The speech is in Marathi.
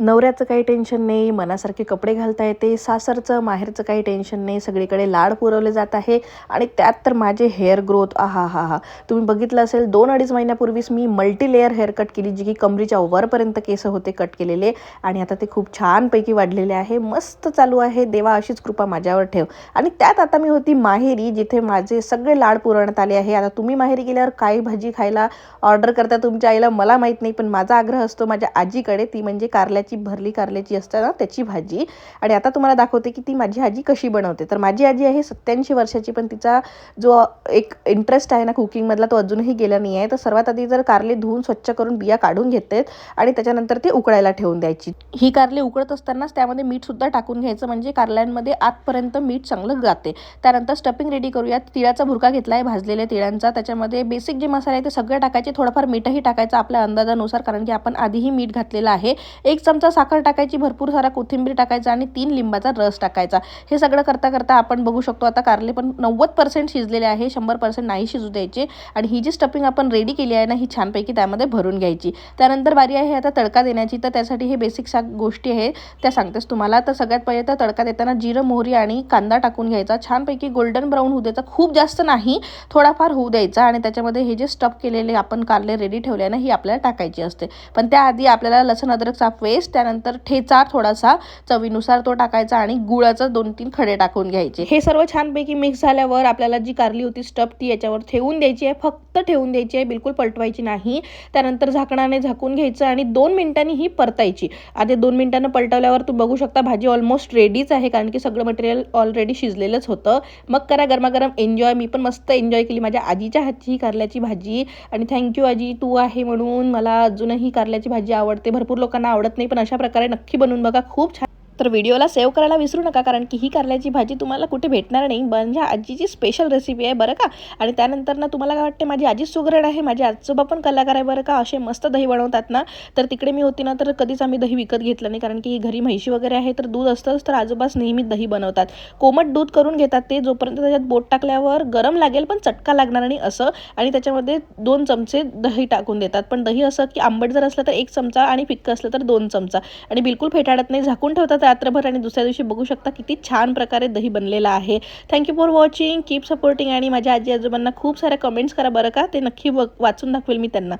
नवऱ्याचं काही टेन्शन नाही, मनासारखे कपडे घालता येते, सासरचं माहेरचं काही टेन्शन नाही, सगळीकडे लाड पुरवले जात आहे. आणि त्यात तर माझे हेअर ग्रोथ आहा हा हा, तुम्ही बघितलं असेल 2-2.5 महिन्यापूर्वीच मी मल्टी लेअर हेअर कट केली, जी की कमरीच्या वरपर्यंत केस होते कट केलेले, आणि आता ते खूप छानपैकी वाढलेले आहे, मस्त चालू आहे. देवा अशीच कृपा माझ्यावर ठेव. आणि त्यात आता मी होती माहेरी, जिथे माझे सगळे लाड पुरवण्यात आले आहे. आता तुम्ही माहेरी गेल्यावर काय भाजी खायला ऑर्डर करता तुमच्या आईला मला माहीत नाही, पण माझा आग्रह असतो माझ्या आजीकडे, ती म्हणजे भरली कारल्याची असते ना त्याची भाजी. आणि आता तुम्हाला दाखवते की ती माझी आजी कशी बनवते. तर माझी आजी आहे 87 वर्षाची, पण तिचा जो एक इंटरेस्ट आहे ना कुकिंगमधला तो अजूनही गेला नाही आहे. तर सर्वात आधी जर कारले धुवून स्वच्छ करून बिया काढून घेते आणि त्याच्यानंतर ते उकळायला ठेवून द्यायची. ही कारले उकळत असतानाच त्यामध्ये मीठसुद्धा टाकून घ्यायचं, म्हणजे कारल्यांमध्ये आतपर्यंत मीठ चांगलं जाते. त्यानंतर स्टफिंग रेडी करूयात. तिळाचा भुरका घेतला आहे भाजलेल्या तिळांचा, त्याच्यामध्ये बेसिक जे मसाले आहे ते सगळे टाकायचे, थोडंफार मीठही टाकायचं आपल्या अंदाजानुसार, कारण की आपण आधीही मीठ घातलेलं आहे. 1 चमचा साखर टाकायची, भरपूर सारा कोथिंबीर टाकायचा आणि 3 लिंबाचा रस टाकायचा. हे सगळं करता करता आपण बघू शकतो आता कारले पण 90% शिजलेले आहे, 100% नाही शिजू द्यायचे. आणि ही जी स्टफिंग आपण रेडी केली आहे ना, ही छानपैकी त्यामध्ये भरून घ्यायची. त्यानंतर बारी आहे आता तडका देण्याची. तर त्यासाठी हे बेसिक गोष्टी आहे त्या सांगतेच तुम्हाला. तर सगळ्यात पहिले तर तडका देताना जिरं, मोहरी आणि कांदा टाकून घ्यायचा, छानपैकी गोल्डन ब्राऊन होऊ द्यायचा, खूप जास्त नाही, थोडाफार होऊ द्यायचा. आणि त्याच्यामध्ये हे जे स्टफ केलेले आपण कारले रेडी ठेवले ना, ही आपल्याला टाकायची असते. पण त्याआधी आपल्याला लसूण अद्रकचा पेस्ट, त्यानंतर ठेचा थोडासा चवीनुसार तो टाकायचा आणि गुळाचं 2-3 खडे टाकून घ्यायचे. हे सर्व छानपैकी मिक्स झाल्यावर आपल्याला जी कारली होती स्टफ ती याच्यावर ठेवून द्यायची आहे, फक्त ठेवून द्यायची आहे, बिलकुल पलटवायची नाही. त्यानंतर झाकणाने झाकून घ्यायचं आणि 2 मिनिटांनी ही परतायची. आधी 2 मिनिटांनं पलटवल्यावर तू बघू शकता भाजी ऑलमोस्ट रेडीच आहे, कारण की सगळं मटेरियल ऑलरेडी शिजलेलंच होतं. मग करा गरमागरम एन्जॉय. मी पण मस्त एन्जॉय केली माझ्या आजीच्या हातची कारल्याची भाजी. आणि थँक्यू आजी, तू आहे म्हणून मला अजूनही कारल्याची भाजी आवडते. भरपूर लोकांना आवडत नाही, पण अशा प्रकारे नक्की बनवून बघा, खूप छान. तर व्हिडिओला सेव्ह करायला विसरू नका, कारण की ही कारल्याची भाजी तुम्हाला कुठे भेटणार नाही, माझ्या आजीची स्पेशल रेसिपी आहे बरं का. आणि त्यानंतर ना तुम्हाला काय वाटते, माझी आजी सुगरण आहे, माझे आजोबा पण कलाकार आहे बरं का, असे मस्त दही बनवतात ना. तर तिकडे मी होती ना, तर कधीच आम्ही दही विकत घेतलं नाही, कारण की घरी म्हैशी वगैरे आहे, तर दूध असतंच. तर आजोबाच नेहमी दही बनवतात, कोमट दूध करून घेतात ते, जोपर्यंत त्याच्यात बोट टाकल्यावर गरम लागेल पण चटका लागणार नाही असं. आणि त्याच्यामध्ये 2 चमचे दही टाकून देतात, पण दही असं की आंबट जर असलं तर 1 चमचा आणि फिक्कं असलं तर 2 चमचा. आणि बिलकुल फेटाळत नाही, झाकून ठेवतात रात्रभर आणि दुसऱ्या दिवशी बघू शकता किती छान प्रकारे दही बनलेला आहे. Thank you for watching, keep supporting. आणि माझ्या आजी आजोबांना खूप साऱ्या कमेंट्स करा बरं का, ते नक्की वाचून दाखवेल मी त्यांना.